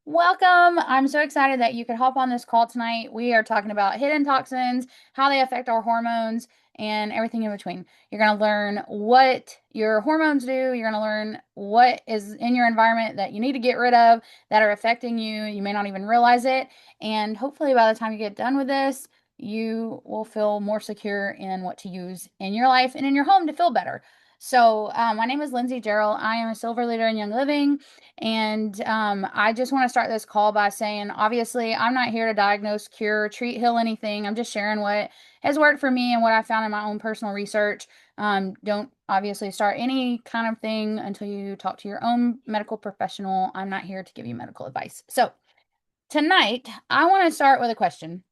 Welcome. I'm so excited that you could hop on this call tonight. We are talking about hidden toxins, how they affect our hormones, and everything in between. You're going to learn what your hormones do. You're going to learn what is in your environment that you need to get rid of that are affecting you. You may not even realize it. And hopefully, by the time you get done with this, you will feel more secure in what to use in your life and in your home to feel better. My name is Lindsay Gerald. I am a silver leader in Young Living. And I just want to start this call by saying, obviously, I'm not here to diagnose, cure, treat, heal anything. I'm just sharing what has worked for me and what I found in my own personal research. Don't obviously start any kind of thing until you talk to your own medical professional. I'm not here to give you medical advice. So, tonight, I want to start with a question.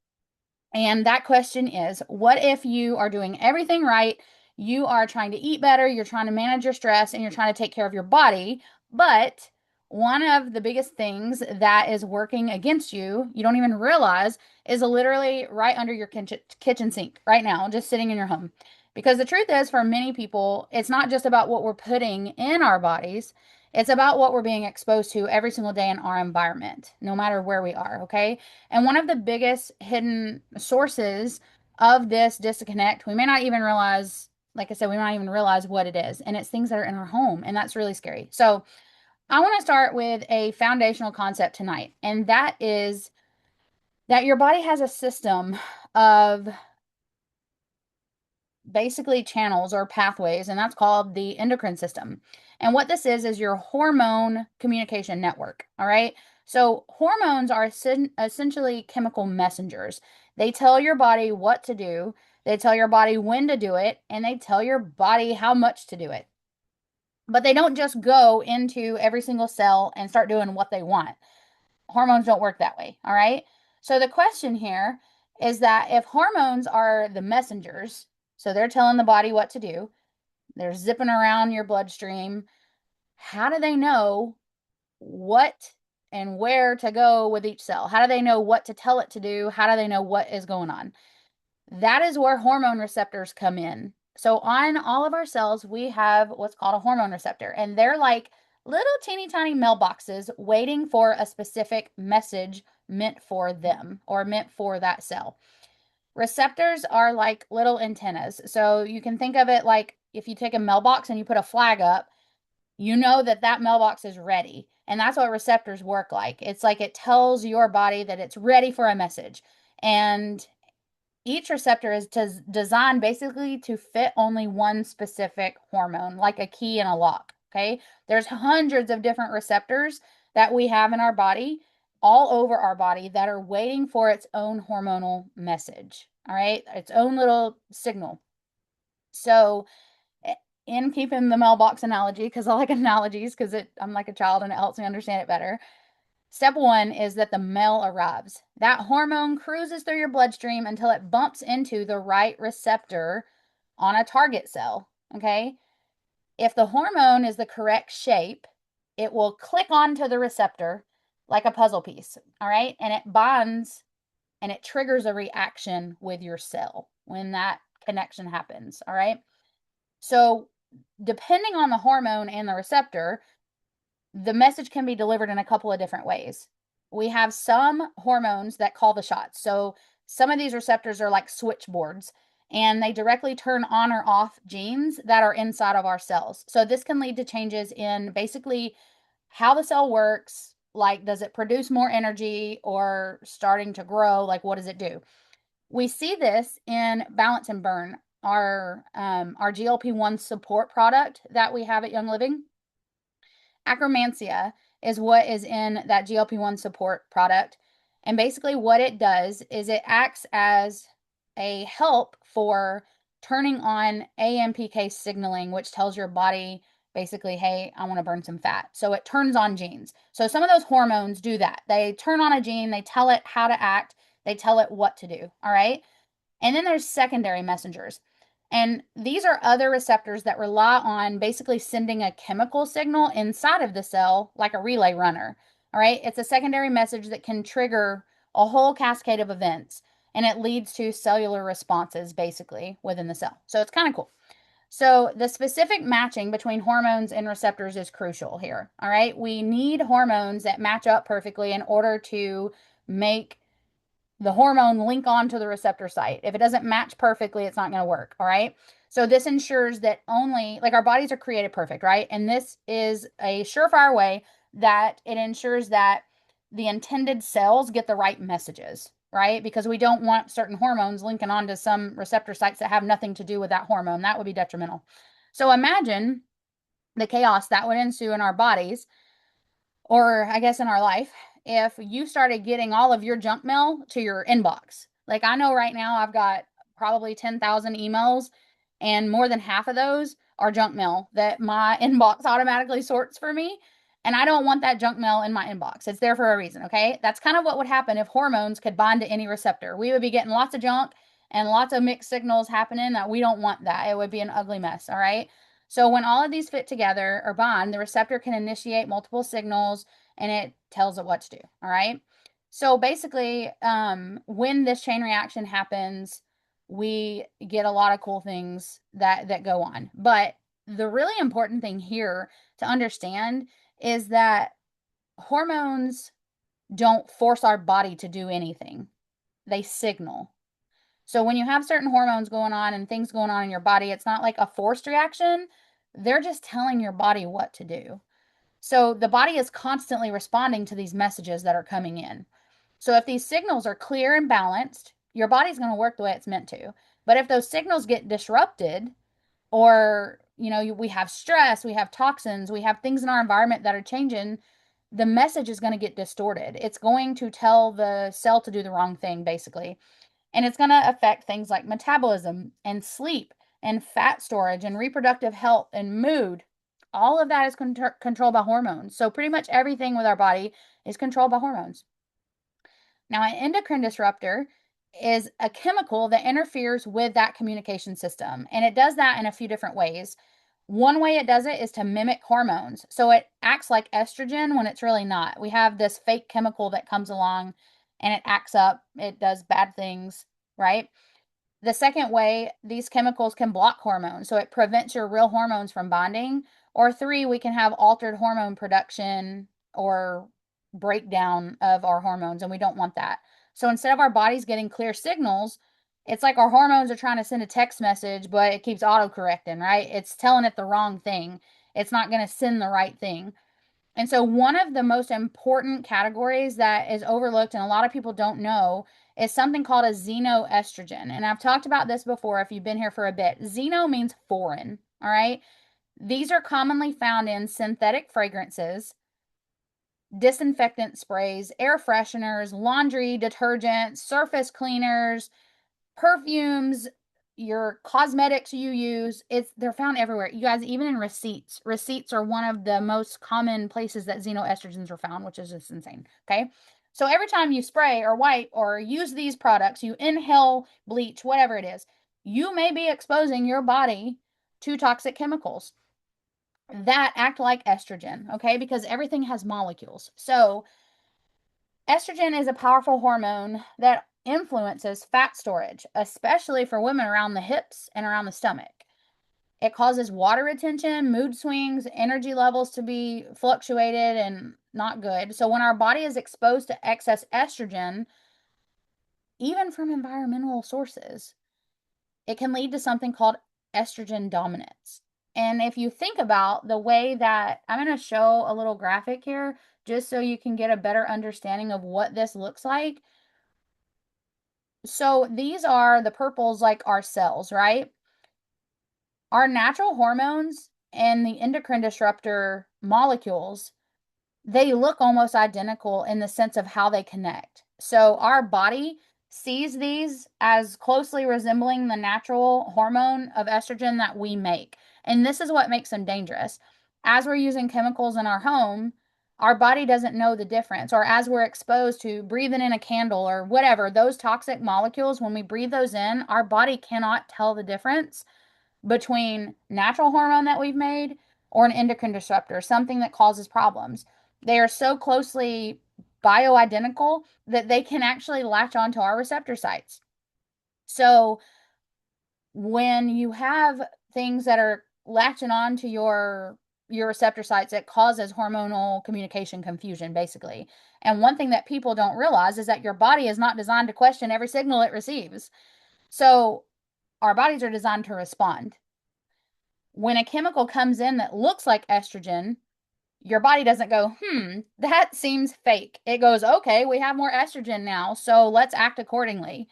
And that question is, what if you are doing everything right? You are trying to eat better, you're trying to manage your stress, and you're trying to take care of your body. But one of the biggest things that is working against you, you don't even realize, is literally right under your kitchen sink right now, just sitting in your home. Because the truth is, for many people, it's not just about what we're putting in our bodies, it's about what we're being exposed to every single day in our environment, no matter where we are, okay? And one of the biggest hidden sources of this disconnect, we may not even realize, like I said, we might not even realize what it is. And it's things that are in our home. And that's really scary. So I want to start with a foundational concept tonight. And that is that your body has a system of basically channels or pathways, and that's called the endocrine system. And what this is your hormone communication network. All right. So, hormones are essentially chemical messengers. They tell your body what to do, they tell your body when to do it, and they tell your body how much to do it. But they don't just go into every single cell and start doing what they want. Hormones don't work that way. All right. So, the question here is that if hormones are the messengers, so they're telling the body what to do, they're zipping around your bloodstream, how do they know what and where to go with each cell? How do they know what to tell it to do? How do they know what is going on? That is where hormone receptors come in. So, on all of our cells, we have what's called a hormone receptor, and they're like little teeny tiny mailboxes waiting for a specific message meant for them or meant for that cell. Receptors are like little antennas. So, you can think of it like if you take a mailbox and you put a flag up, you know that that mailbox is ready. And that's what receptors work like. It's like it tells your body that it's ready for a message. And each receptor is designed basically to fit only one specific hormone, like a key in a lock. Okay. There's hundreds of different receptors that we have in our body, all over our body, that are waiting for its own hormonal message. All right. Its own little signal. So, in keeping the mailbox analogy, because I like analogies because I'm like a child and it helps me understand it better. Step one is that the mail arrives. That hormone cruises through your bloodstream until it bumps into the right receptor on a target cell. Okay. If the hormone is the correct shape, it will click onto the receptor like a puzzle piece. All right. And it bonds and it triggers a reaction with your cell when that connection happens. All right. So, depending on the hormone and the receptor, the message can be delivered in a couple of different ways. We have some hormones that call the shots. So, some of these receptors are like switchboards and they directly turn on or off genes that are inside of our cells. So, this can lead to changes in basically how the cell works. Like, does it produce more energy or starting to grow? Like, what does it do? We see this in Balance and Burn, our GLP-1 support product that we have at Young Living. Acromantia is what is in that GLP-1 support product. And basically, what it does is it acts as a help for turning on AMPK signaling, which tells your body basically, hey, I want to burn some fat. So it turns on genes. So some of those hormones do that. They turn on a gene, they tell it how to act, they tell it what to do. All right. And then there's secondary messengers. And these are other receptors that rely on basically sending a chemical signal inside of the cell like a relay runner. All right. It's a secondary message that can trigger a whole cascade of events and it leads to cellular responses basically within the cell. So it's kind of cool. So the specific matching between hormones and receptors is crucial here. All right. We need hormones that match up perfectly in order to make the hormone link onto the receptor site. If it doesn't match perfectly, it's not going to work. All right. So this ensures that only, like, our bodies are created perfect, right? And this is a surefire way that it ensures that the intended cells get the right messages, right? Because we don't want certain hormones linking onto some receptor sites that have nothing to do with that hormone. That would be detrimental. So imagine the chaos that would ensue in our bodies, or I guess in our life, if you started getting all of your junk mail to your inbox. Like, I know right now I've got probably 10,000 emails, and more than half of those are junk mail that my inbox automatically sorts for me. And I don't want that junk mail in my inbox. It's there for a reason, okay? That's kind of what would happen if hormones could bind to any receptor. We would be getting lots of junk and lots of mixed signals happening that we don't want that. It would be an ugly mess, all right? So when all of these fit together or bond, the receptor can initiate multiple signals and it tells it what to do. All right. So basically, when this chain reaction happens, we get a lot of cool things that go on. But the really important thing here to understand is that hormones don't force our body to do anything. They signal. So when you have certain hormones going on and things going on in your body, it's not like a forced reaction. They're just telling your body what to do. So the body is constantly responding to these messages that are coming in. So if these signals are clear and balanced, your body's going to work the way it's meant to. But if those signals get disrupted, or we have stress, we have toxins, we have things in our environment that are changing, the message is going to get distorted. It's going to tell the cell to do the wrong thing, basically. And it's going to affect things like metabolism and sleep and fat storage and reproductive health and mood. All of that is controlled by hormones. So pretty much everything with our body is controlled by hormones. Now, an endocrine disruptor is a chemical that interferes with that communication system. And it does that in a few different ways. One way it does it is to mimic hormones. So it acts like estrogen when it's really not. We have this fake chemical that comes along and it acts up, it does bad things, right? The second way, these chemicals can block hormones, so it prevents your real hormones from bonding. Or three, we can have altered hormone production or breakdown of our hormones, and we don't want that. So instead of our bodies getting clear signals, it's like our hormones are trying to send a text message, but it keeps auto-correcting, right? It's telling it the wrong thing. It's not going to send the right thing. And so, one of the most important categories that is overlooked and a lot of people don't know is something called a xenoestrogen. And I've talked about this before if you've been here for a bit. Xeno means foreign, all right? These are commonly found in synthetic fragrances, disinfectant sprays, air fresheners, laundry detergents, surface cleaners, perfumes, your cosmetics you use. They're found everywhere. You guys, even in receipts. Receipts are one of the most common places that xenoestrogens are found, which is just insane. Okay. So every time you spray or wipe or use these products, you inhale bleach, whatever it is, you may be exposing your body to toxic chemicals that act like estrogen, okay? Because everything has molecules. So estrogen is a powerful hormone that influences fat storage, especially for women around the hips and around the stomach. It causes water retention, mood swings, energy levels to be fluctuated and not good. So when our body is exposed to excess estrogen, even from environmental sources, it can lead to something called estrogen dominance. And if you think about the way that I'm going to show a little graphic here, just so you can get a better understanding of what this looks like. So these are the purples, like our cells, right? Our natural hormones and the endocrine disruptor molecules, they look almost identical in the sense of how they connect. So our body sees these as closely resembling the natural hormone of estrogen that we make. And this is what makes them dangerous. As we're using chemicals in our home, our body doesn't know the difference. Or as we're exposed to breathing in a candle or whatever, those toxic molecules, when we breathe those in, our body cannot tell the difference between natural hormone that we've made or an endocrine disruptor, something that causes problems. They are so closely bioidentical that they can actually latch onto our receptor sites. So when you have things that are latching on to your receptor sites that causes hormonal communication confusion, basically. And one thing that people don't realize is that your body is not designed to question every signal it receives. So our bodies are designed to respond. When a chemical comes in that looks like estrogen, your body doesn't go, that seems fake. It goes, okay, we have more estrogen now, so let's act accordingly.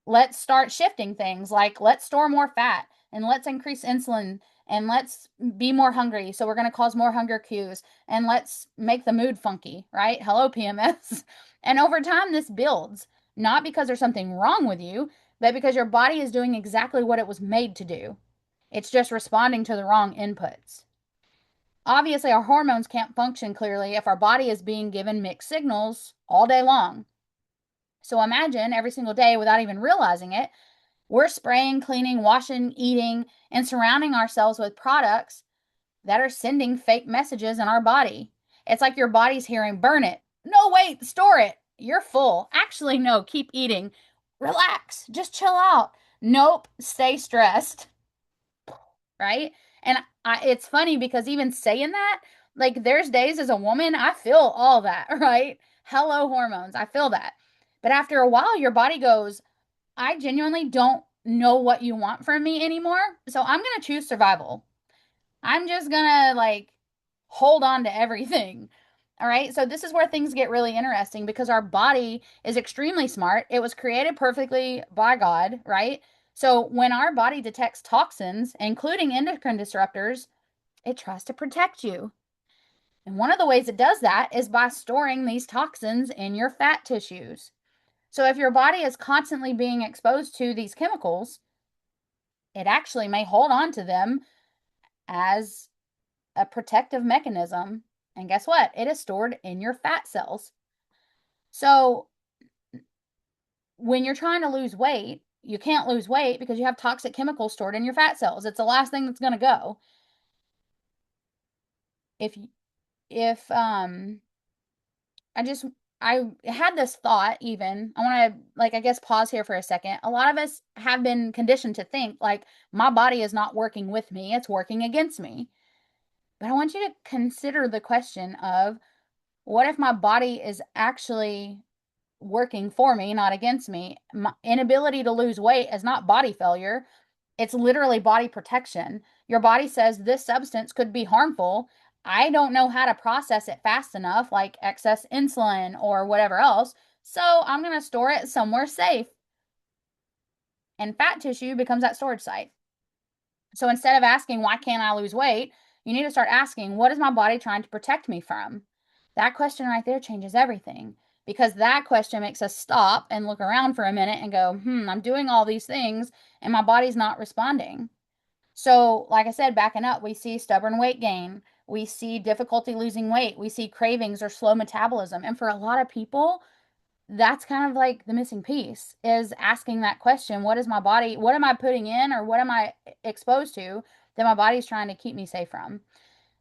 Let's start shifting things, like let's store more fat and let's increase insulin and let's be more hungry. So we're going to cause more hunger cues and let's make the mood funky, right? Hello, PMS. And over time, this builds, not because there's something wrong with you, but because your body is doing exactly what it was made to do. It's just responding to the wrong inputs. Obviously, our hormones can't function clearly if our body is being given mixed signals all day long. So imagine every single day, without even realizing it, we're spraying, cleaning, washing, eating, and surrounding ourselves with products that are sending fake messages in our body. It's like your body's hearing, burn it. No, wait, store it. You're full. Actually, no, keep eating. Relax. Just chill out. Nope, stay stressed. Right? And it's funny because even saying that, like there's days as a woman, I feel all that, right? Hello, hormones. I feel that. But after a while, your body goes, I genuinely don't know what you want from me anymore. So I'm going to choose survival. I'm just going to like hold on to everything. All right. So this is where things get really interesting because our body is extremely smart. It was created perfectly by God, right? So when our body detects toxins, including endocrine disruptors, it tries to protect you. And one of the ways it does that is by storing these toxins in your fat tissues. So if your body is constantly being exposed to these chemicals, it actually may hold on to them as a protective mechanism. And guess what? It is stored in your fat cells. So when you're trying to lose weight, you can't lose weight because you have toxic chemicals stored in your fat cells. It's the last thing that's going to go. If if I just I had this thought even. I want to like I guess pause here for a second. A lot of us have been conditioned to think like my body is not working with me, it's working against me. But I want you to consider the question of what if my body is actually working for me, not against me? My inability to lose weight is not body failure. It's literally body protection. Your body says this substance could be harmful. I don't know how to process it fast enough, like excess insulin or whatever else. So I'm going to store it somewhere safe. And fat tissue becomes that storage site. So instead of asking, why can't I lose weight? You need to start asking, what is my body trying to protect me from? That question right there changes everything because that question makes us stop and look around for a minute and go, I'm doing all these things and my body's not responding. So, like I said, backing up, we see stubborn weight gain. We see difficulty losing weight. We see cravings or slow metabolism. And for a lot of people, that's kind of like the missing piece is asking that question, what is my body, what am I putting in or what am I exposed to that my body's trying to keep me safe from?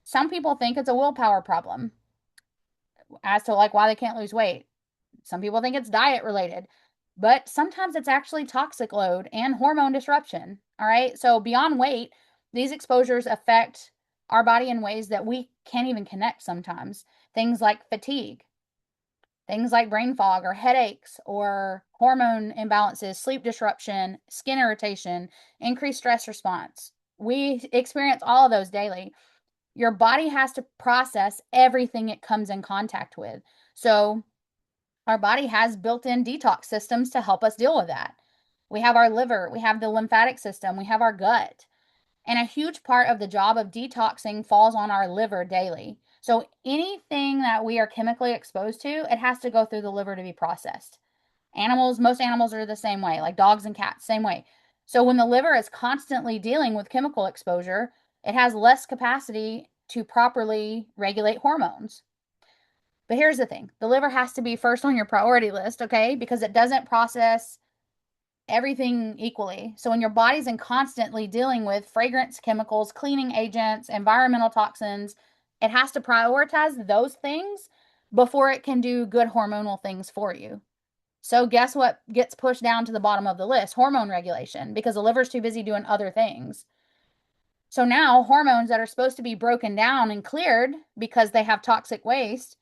Some people think it's a willpower problem as to like why they can't lose weight. Some people think it's diet related, but sometimes it's actually toxic load and hormone disruption. All right. So beyond weight, these exposures affect our body in ways that we can't even connect sometimes. Things like fatigue, things like brain fog or headaches or hormone imbalances, sleep disruption, skin irritation, increased stress response. We experience all of those daily. Your body has to process everything it comes in contact with. So our body has built-in detox systems to help us deal with that. We have our liver, we have the lymphatic system, we have our gut. And a huge part of the job of detoxing falls on our liver daily. So anything that we are chemically exposed to, it has to go through the liver to be processed. Animals, most animals are the same way, like dogs and cats, same way. So when the liver is constantly dealing with chemical exposure, it has less capacity to properly regulate hormones. But here's the thing, the liver has to be first on your priority list, okay? Because it doesn't process everything equally. So when your body's in constantly dealing with fragrance chemicals, cleaning agents, environmental toxins, it has to prioritize those things before it can do good hormonal things for you. So guess what gets pushed down to the bottom of the list? Hormone regulation, because the liver's too busy doing other things. So now hormones that are supposed to be broken down and cleared because they have toxic waste,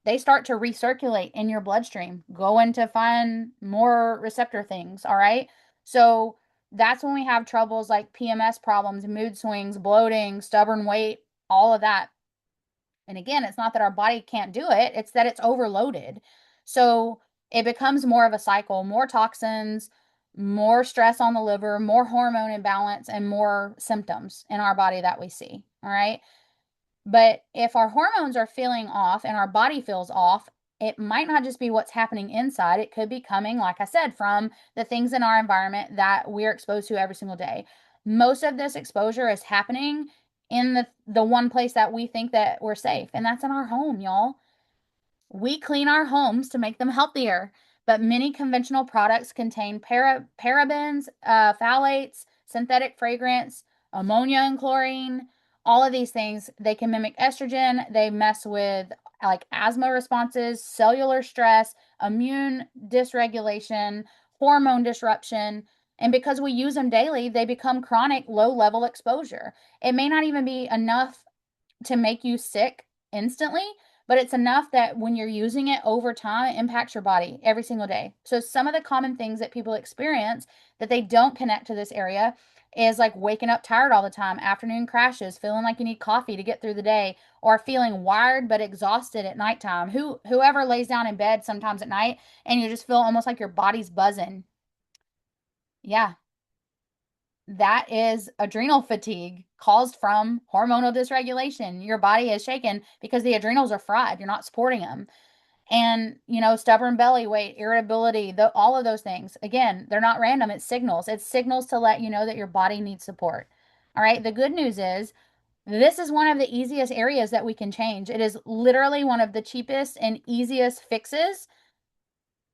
they start to recirculate in your bloodstream, going to find more receptor things. All right. So that's when we have troubles like PMS problems, mood swings, bloating, stubborn weight, all of that. And again, it's not that our body can't do it, it's that it's overloaded. So it becomes more of a cycle, more toxins, more stress on the liver, more hormone imbalance, and more symptoms in our body that we see. All right. But if our hormones are feeling off and our body feels off, it might not just be what's happening inside. It could be coming, like I said, from the things in our environment that we're exposed to every single day. Most of this exposure is happening in the one place that we think that we're safe, and that's in our home, y'all. We clean our homes to make them healthier, but many conventional products contain parabens, phthalates, synthetic fragrance, ammonia and chlorine, all of these things. They can mimic estrogen. They mess with like asthma responses, cellular stress, immune dysregulation, hormone disruption. And because we use them daily, they become chronic low level exposure. It may not even be enough to make you sick instantly, but it's enough that when you're using it over time, it impacts your body every single day. So, some of the common things that people experience that they don't connect to this area is like waking up tired all the time, afternoon crashes, feeling like you need coffee to get through the day, or feeling wired but exhausted at nighttime. Whoever lays down in bed sometimes at night and you just feel almost like your body's buzzing. Yeah, that is adrenal fatigue caused from hormonal dysregulation. Your body is shaken because the adrenals are fried. You're not supporting them. And, stubborn belly weight, irritability, all of those things. Again, they're not random. It's signals. It's signals to let you know that your body needs support. All right. The good news is this is one of the easiest areas that we can change. It is literally one of the cheapest and easiest fixes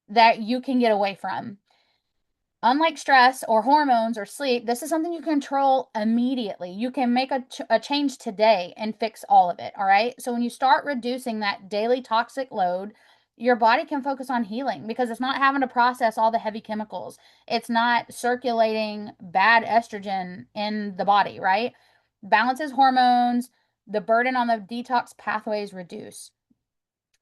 that you can get away from. Unlike stress or hormones or sleep, this is something you control immediately. You can make a change today and fix all of it. All right. So when you start reducing that daily toxic load, your body can focus on healing because it's not having to process all the heavy chemicals. It's not circulating bad estrogen in the body, right? Balances hormones, the burden on the detox pathways reduce.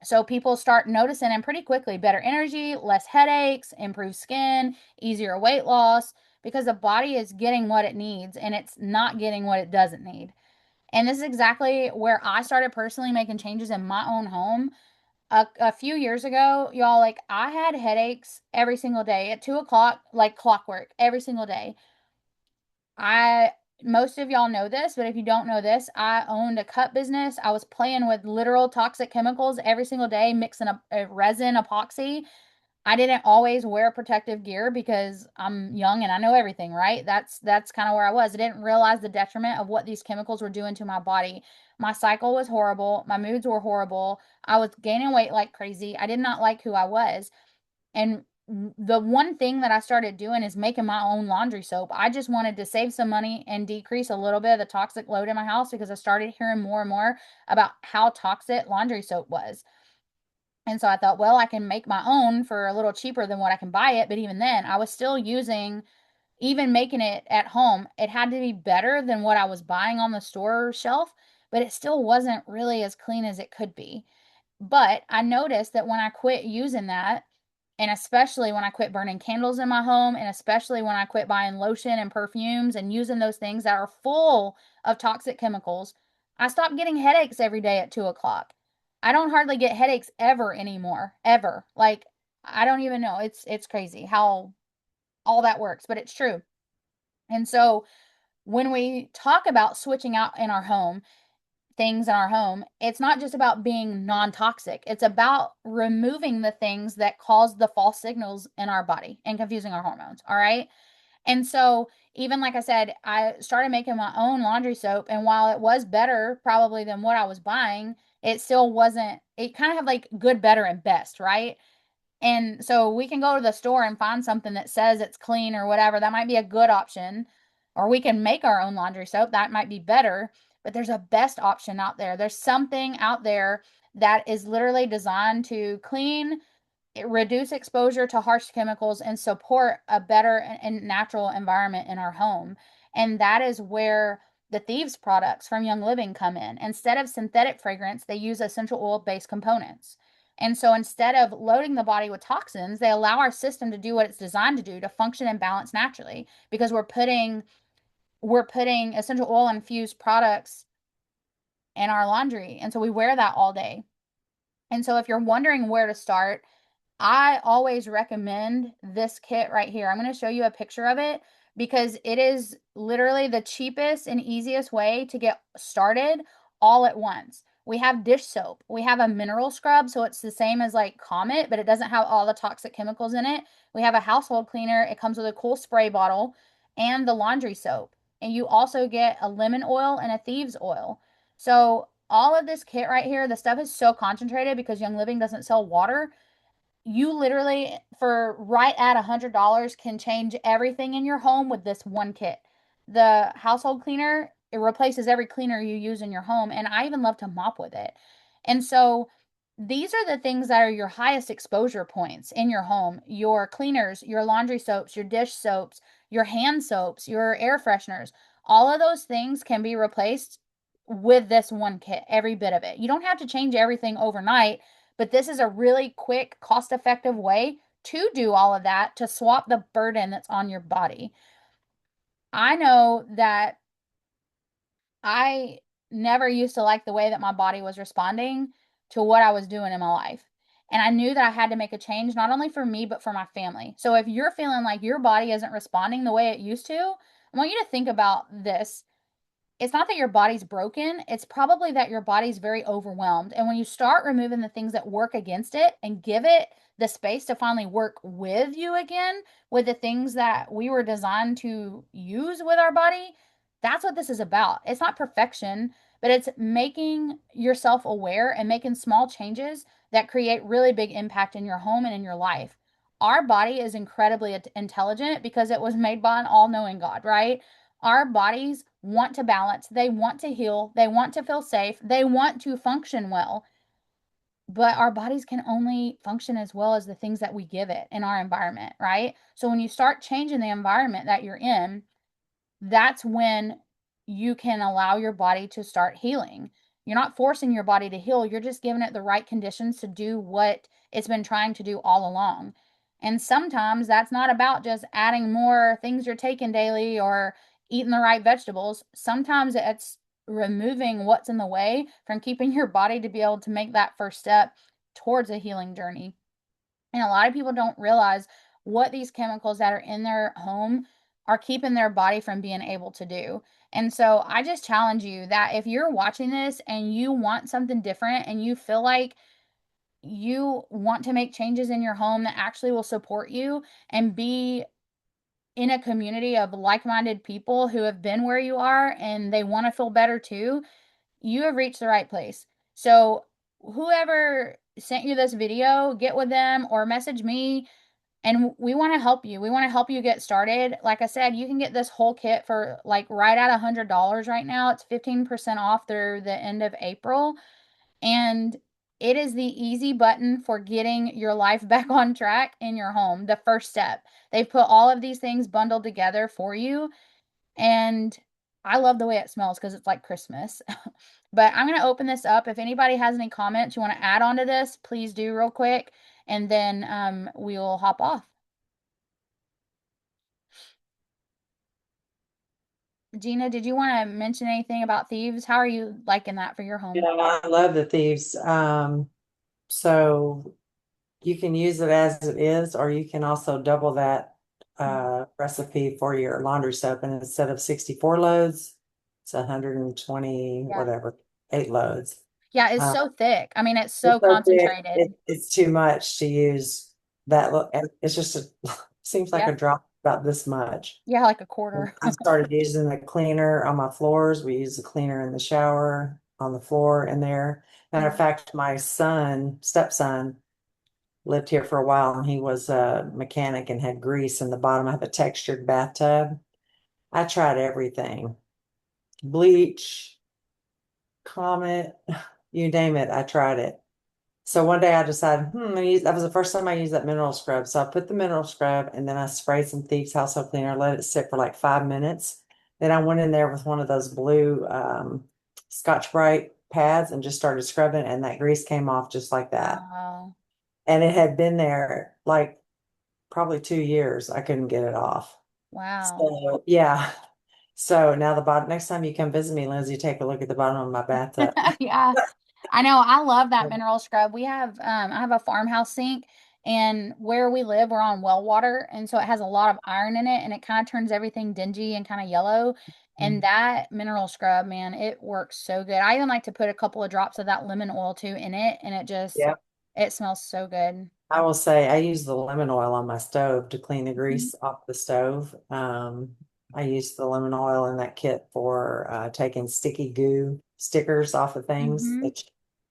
So people start noticing and pretty quickly better energy, less headaches, improved skin, easier weight loss because the body is getting what it needs and it's not getting what it doesn't need. And this is exactly where I started personally making changes in my own home. A few years ago, y'all, like I had headaches every single day at 2 o'clock, like clockwork, every single day. I Most of y'all know this, but if you don't know this, I owned a cut business. I was playing with literal toxic chemicals every single day, mixing a resin epoxy. I didn't always wear protective gear because I'm young and I know everything, right? That's kind of where I was. I didn't realize the detriment of what these chemicals were doing to my body. My cycle was horrible. My moods were horrible. I was gaining weight like crazy. I did not like who I was. And the one thing that I started doing is making my own laundry soap. I just wanted to save some money and decrease a little bit of the toxic load in my house because I started hearing more and more about how toxic laundry soap was. And so I thought, well, I can make my own for a little cheaper than what I can buy it. But even then, I was still using, even making it at home, it had to be better than what I was buying on the store shelf, but it still wasn't really as clean as it could be. But I noticed that when I quit using that, and especially when I quit burning candles in my home, and especially when I quit buying lotion and perfumes and using those things that are full of toxic chemicals, I stopped getting headaches every day at 2 o'clock. I don't hardly get headaches ever anymore, ever. Like, I don't even know. It's crazy how all that works, but it's true. And so when we talk about switching out in our home, things in our home, it's not just about being non toxic. It's about removing the things that cause the false signals in our body and confusing our hormones. All right. And so, even like I said, I started making my own laundry soap. And while it was better, probably than what I was buying, it still wasn't, it kind of had like good, better, and best. Right. And so we can go to the store and find something that says it's clean or whatever. That might be a good option. Or we can make our own laundry soap. That might be better. But there's a best option out there. There's something out there that is literally designed to clean, reduce exposure to harsh chemicals, and support a better and natural environment in our home. And that is where the Thieves products from Young Living come in. Instead of synthetic fragrance, they use essential oil based components. And so instead of loading the body with toxins, they allow our system to do what it's designed to do, to function and balance naturally, because we're putting essential oil infused products in our laundry. And so we wear that all day. And so if you're wondering where to start, I always recommend this kit right here. I'm going to show you a picture of it because it is literally the cheapest and easiest way to get started all at once. We have dish soap. We have a mineral scrub, so it's the same as like Comet, but it doesn't have all the toxic chemicals in it. We have a household cleaner. It comes with a cool spray bottle and the laundry soap. And you also get a lemon oil and a thieves oil. So all of this kit right here, the stuff is so concentrated because Young Living doesn't sell water. You literally, for right at $100, can change everything in your home with this one kit. The household cleaner, it replaces every cleaner you use in your home, and I even love to mop with it. And so these are the things that are your highest exposure points in your home: your cleaners, your laundry soaps, your dish soaps, your hand soaps, your air fresheners. All of those things can be replaced with this one kit, every bit of it. You don't have to change everything overnight, but this is a really quick, cost-effective way to do all of that, to swap the burden that's on your body. I know that I never used to like the way that my body was responding to what I was doing in my life. And I knew that I had to make a change, not only for me, but for my family. So if you're feeling like your body isn't responding the way it used to, I want you to think about this. It's not that your body's broken, it's probably that your body's very overwhelmed. And when you start removing the things that work against it and give it the space to finally work with you again, with the things that we were designed to use with our body, that's what this is about. It's not perfection, but it's making yourself aware and making small changes that create really big impact in your home and in your life. Our body is incredibly intelligent because it was made by an all-knowing God, right? Our bodies want to balance, they want to heal, they want to feel safe, they want to function well. But our bodies can only function as well as the things that we give it in our environment, right? So when you start changing the environment that you're in, that's when you can allow your body to start healing. You're not forcing your body to heal, you're just giving it the right conditions to do what it's been trying to do all along. And sometimes that's not about just adding more things you're taking daily or eating the right vegetables. Sometimes it's removing what's in the way from keeping your body to be able to make that first step towards a healing journey. And a lot of people don't realize what these chemicals that are in their home are keeping their body from being able to do. And so I just challenge you that if you're watching this and you want something different and you feel like you want to make changes in your home that actually will support you and be in a community of like-minded people who have been where you are and they want to feel better too, you have reached the right place. So whoever sent you this video, get with them or message me, and we want to help you. We want to help you get started. Like I said, you can get this whole kit for like right at $100 right now. It's 15% off through the end of April. And it is the easy button for getting your life back on track in your home. The first step. They've put all of these things bundled together for you. And I love the way it smells because it's like Christmas. But I'm going to open this up. If anybody has any comments you want to add on to this, please do real quick. And then we'll hop off. Gina, did you want to mention anything about thieves? How are you liking that for your home? Yeah, I love the thieves. So you can use it as it is, or you can also double that Mhm. recipe for your laundry soap. And instead of 64 loads, it's 120, Yeah. whatever, 8 loads. Yeah, it's Uh, so thick. I mean, it's it's so so thick, concentrated. it's too much to use that. Look, it's just seems like a Yep. drop about this much. Yeah, like a quarter. I started using the cleaner on my floors. We use the cleaner in the shower, on the floor in there. Matter of Mhm. fact, my stepson, lived here for a while and he was a mechanic and had grease in the bottom of a textured bathtub. I tried everything. Bleach, Comet, you name it, I tried it. So one day I decided, that was the first time I used that mineral scrub. So I put the mineral scrub and then I sprayed some Thieves household cleaner, let it sit for like 5 minutes. Then I went in there with one of those blue Scotch Brite pads and just started scrubbing, and that grease came off just like that. Wow. And it had been there like probably 2 years. I couldn't get it off. Wow. So yeah. So now the bottom, next time you come visit me, Lindsay, take a look at the bottom of my bathtub. Yeah. I know. I love that mineral scrub. We have I have a farmhouse sink, and where we live, we're on well water, and so it has a lot of iron in it, and it kind of turns everything dingy and kind of yellow. And that mineral scrub, man, it works so good. I even like to put a couple of drops of that lemon oil too in it, and Yeah. it smells so good. I will say I use the lemon oil on my stove to clean the Mhm. grease off the stove. I use the lemon oil in that kit for taking sticky goo stickers off of things Mhm. that you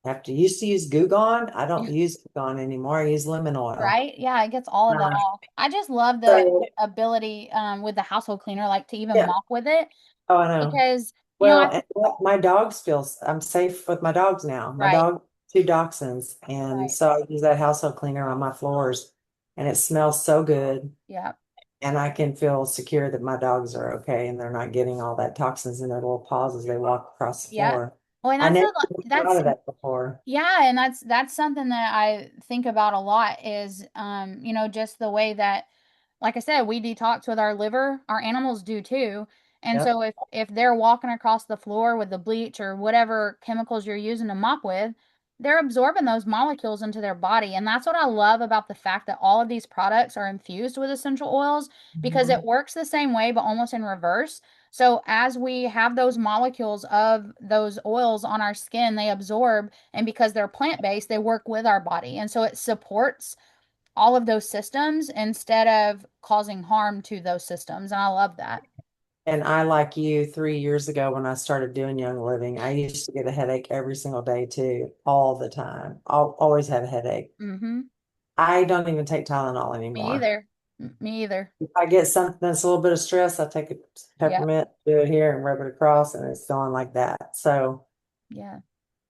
have to used to use Goo Gone. I don't use Goo Gone anymore. I use lemon oil. Right? Yeah, it gets all of that Uh, off. I just love the so ability with the household cleaner, like to even yeah. mop with it Oh, I know. because, Well, I and what my dogs feel I'm safe with my dogs now. My right, dog, two dachshunds, and right. so I use that household cleaner on my floors, and it smells so good. Yeah. And I can feel secure that my dogs are okay and they're not getting all that toxins in their little paws as they walk across the Yeah. floor. Well, and I that's never thought of that before. yeah, and that's something that I think about a lot is just the way that, like I said, we detox with our liver, our animals do too. And Yep. so if they're walking across the floor with the bleach or whatever chemicals you're using to mop with, they're absorbing those molecules into their body. And that's what I love about the fact that all of these products are infused with essential oils because it Mhm. works the same way but almost in reverse. So as we have those molecules of those oils on our skin, they absorb, and because they're plant-based, they work with our body. And so it supports all of those systems instead of causing harm to those systems. And I love that. And I, like you, 3 years ago when I started doing Young Living, I used to get a headache every single day too, all the time. I'll always have a headache. Mm-hmm. I don't even take Tylenol Me anymore. either. Me either. If I get something that's a little bit of stress, I take a Yep. peppermint, do it here and rub it across, and it's gone like that. So Yeah.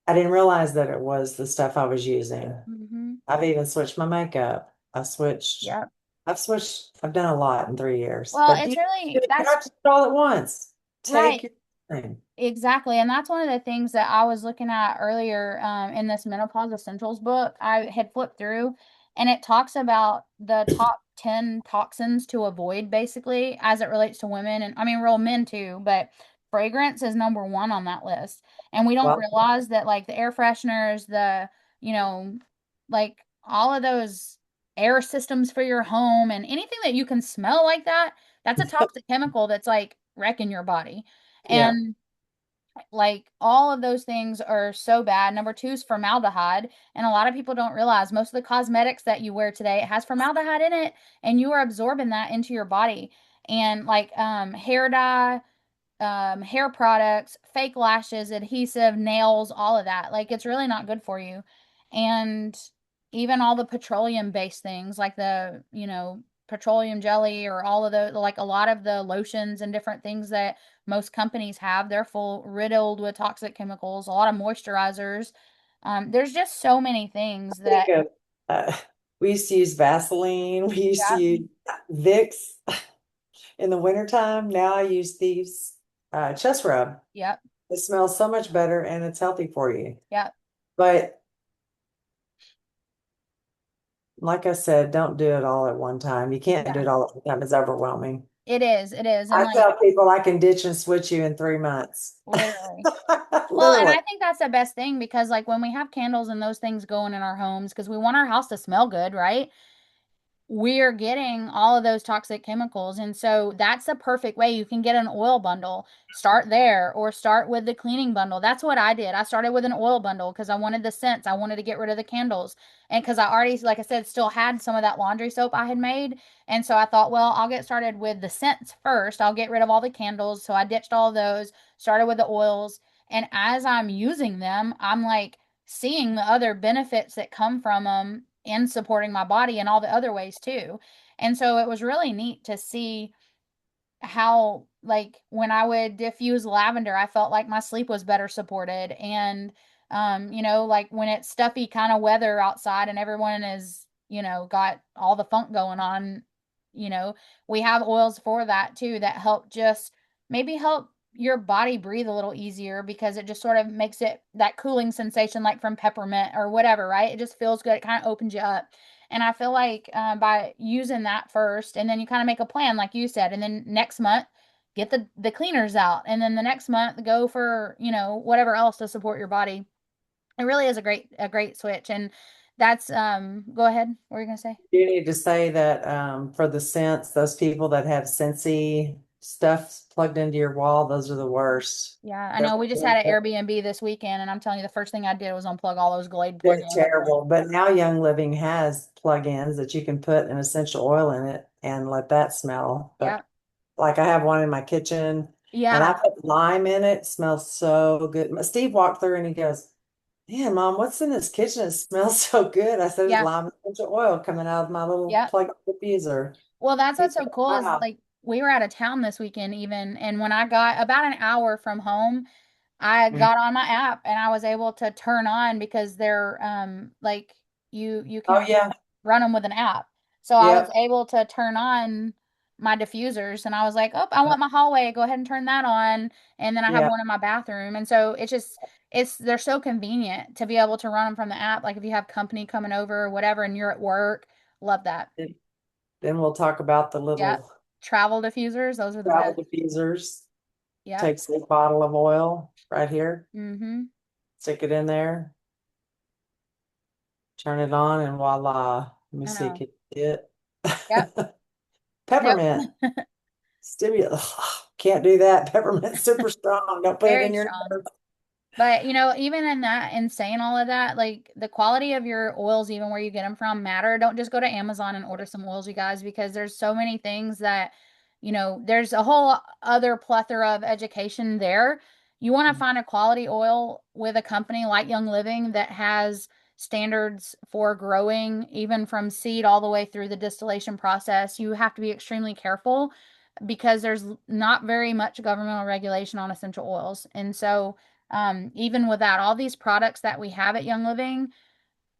I didn't realize that it was the stuff I was using. Mm-hmm. I've even switched my makeup. Yep. I've done a lot in 3 years, Well, but it's you really try to do it all at once. Take right. your time. Exactly. And that's one of the things that I was looking at earlier in this Menopause Essentials book. I had flipped through and it talks about the top 10 toxins to avoid, basically, as it relates to women. And I mean, real men too, but fragrance is number one on that list. And we don't Well, realize that, like, the air fresheners, you know, like all of those air systems for your home and anything that you can smell like that, that's a toxic chemical that's like wrecking your body. yeah. And like all of those things are so bad. Number two is formaldehyde. And a lot of people don't realize most of the cosmetics that you wear today, it has formaldehyde in it, and you are absorbing that into your body. And like hair dye, hair products, fake lashes, adhesive, nails, all of that. Like it's really not good for you. And even all the petroleum based things like petroleum jelly or all of the like a lot of the lotions and different things that most companies have, they're full riddled with toxic chemicals, a lot of moisturizers. There's just so many things Think that, of, uh, we used to use Vaseline. We used to yeah, use Vicks in the wintertime. Now I use these chest rub. yep, It smells so much better and it's healthy for you. yep, But like I said, don't do it all at one time. You can't do yeah, it all at one time. It's overwhelming. it is. And I like tell people I can ditch and switch you in 3 months. literally. Well, and Literally. I think that's the best thing because, like, when we have candles and those things going in our homes, because we want our house to smell good, right? We're getting all of those toxic chemicals. And so that's a perfect way. You can get an oil bundle, start there, or start with the cleaning bundle. That's what I did. I started with an oil bundle because I wanted the scents. I wanted to get rid of the candles. And because I already, like I said, still had some of that laundry soap I had made. And so I thought, well, I'll get started with the scents first. I'll get rid of all the candles. So I ditched all of those, started with the oils. And as I'm using them, I'm like, seeing the other benefits that come from them in supporting my body and all the other ways too. And so it was really neat to see how, like, when I would diffuse lavender, I felt like my sleep was better supported. And, like when it's stuffy kind of weather outside and everyone is, got all the funk going on, you know, we have oils for that too that help just maybe help your body breathe a little easier because it just sort of makes it that cooling sensation like from peppermint or whatever, right? It just feels good. It kind of opens you up. And I feel like by using that first, and then you kind of make a plan, like you said, and then next month get the cleaners out, and then the next month go for whatever else to support your body. It really is a great switch, and that's go ahead. What were you gonna say? You need to say that for the scents, those people that have scentsy stuff plugged into your wall, those are the worst. Yeah, I They're, know we just had an Airbnb this weekend, and I'm telling you, the first thing I did was unplug all those Glade they're plugins. terrible. But now Young Living has plug-ins that you can put an essential oil in it and let that smell. Yeah, But like I have one in my kitchen and I yeah, put lime in it. It smells so good. Steve walked through and he goes, "Man, Mom, what's in this kitchen? It smells so good." I said, "It's yeah, lime essential oil coming out of my little yeah. plug diffuser." Well, that's He what's said, so cool is "Wow." like we were out of town this weekend even, and when I got about an hour from home, I Mm. got on my app and I was able to turn on because they're like you Oh can yeah. run them with an app. So I was Yep. able to turn on my diffusers and I was like, "Oh, I want my hallway. Go ahead and turn that on." And then I have Yeah. one in my bathroom. And so it's they're so convenient to be able to run them from the app. Like if you have company coming over or whatever and you're at work, love that. Then we'll talk about the Yep. little Travel diffusers, those are the travel best. diffusers. Yep. Takes a bottle of oil right here, Mm-hmm. stick it in there, turn it on, and voila. Let me I see, know. can you see Yep. it? Nope. Peppermint, stimulant. Can't do that. Peppermint's super strong. Don't put it Very in your strong. nose. But even in that and saying all of that, like the quality of your oils, even where you get them from, matter. Don't just go to Amazon and order some oils, you guys, because there's so many things that, there's a whole other plethora of education there. You want to find a quality oil with a company like Young Living that has standards for growing, even from seed all the way through the distillation process. You have to be extremely careful because there's not very much governmental regulation on essential oils. And so, even without all these products that we have at Young Living,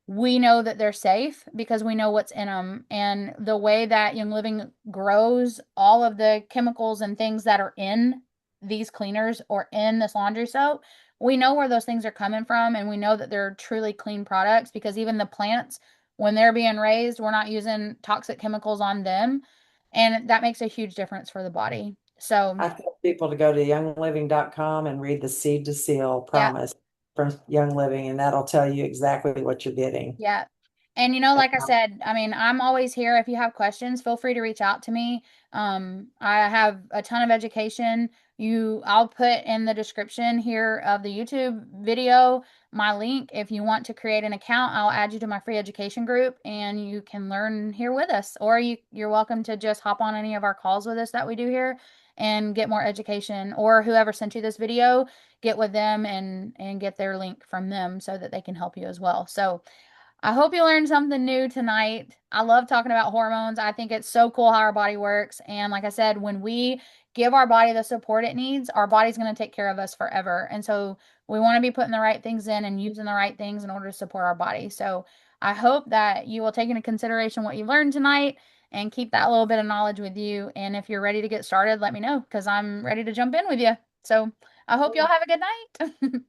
we know that they're safe because we know what's in them. And the way that Young Living grows all of the chemicals and things that are in these cleaners or in this laundry soap, we know where those things are coming from. And we know that they're truly clean products because even the plants, when they're being raised, we're not using toxic chemicals on them. And that makes a huge difference for the body. So, I tell people to go to youngliving.com and read the seed to seal yeah. promise from Young Living, and that'll tell you exactly what you're getting. Yeah. And like I said, I mean, I'm always here. If you have questions, feel free to reach out to me. I have a ton of education. I'll put in the description here of the YouTube video my link. If you want to create an account, I'll add you to my free education group and you can learn here with us. Or you're welcome to just hop on any of our calls with us that we do here and get more education. Or whoever sent you this video, get with them and get their link from them so that they can help you as well. So I hope you learned something new tonight. I love talking about hormones. I think it's so cool how our body works. And like I said, when we give our body the support it needs, our body's going to take care of us forever. And so we want to be putting the right things in and using the right things in order to support our body. So I hope that you will take into consideration what you learned tonight and keep that little bit of knowledge with you. And if you're ready to get started, let me know because I'm ready to jump in with you. So I hope y'all have a good night.